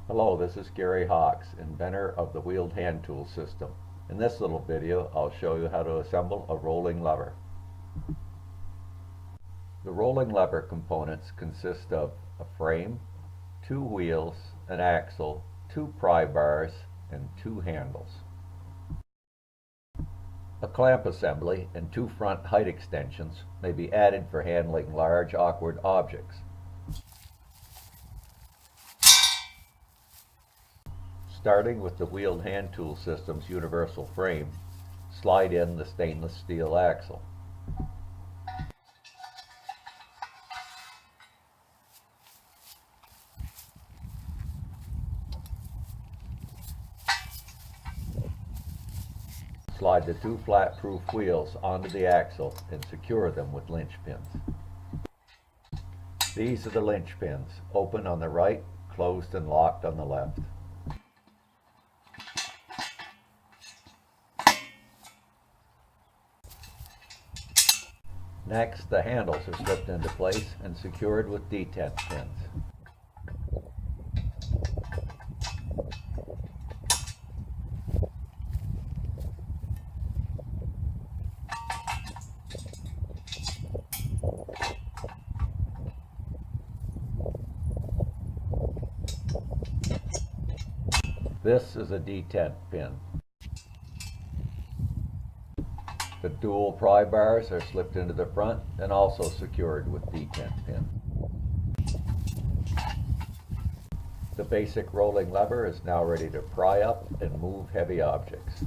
Hello, this is Gary Hawks, inventor of the wheeled hand tool system. In this little video, I'll show you how to assemble a rolling lever. The rolling lever components consist of a frame, two wheels, an axle, two pry bars, and two handles. A clamp assembly and two front height extensions may be added for handling large, awkward objects. Starting with the wheeled hand tool system's universal frame, slide in the stainless steel axle. Slide the two flat-proof wheels onto the axle and secure them with linch pins. These are the linch pins, open on the right, closed and locked on the left. Next, the handles are slipped into place and secured with detent pins. This is a detent pin. The dual pry bars are slipped into the front and also secured with detent pin. The basic rolling lever is now ready to pry up and move heavy objects.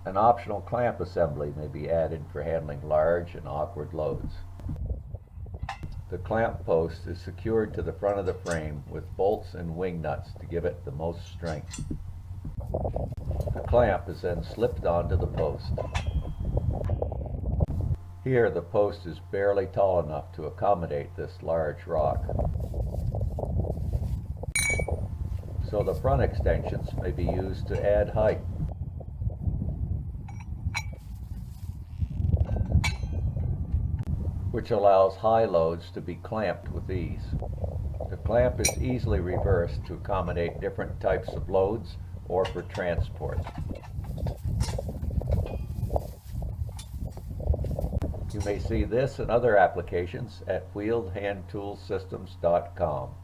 An optional clamp assembly may be added for handling large and awkward loads. The clamp post is secured to the front of the frame with bolts and wing nuts to give it the most strength. The clamp is then slipped onto the post. Here the post is barely tall enough to accommodate this large rock. So the front extensions may be used to add height. Which allows high loads to be clamped with ease. The clamp is easily reversed to accommodate different types of loads or for transport. You may see this and other applications at wheeledhandtoolsystems.com.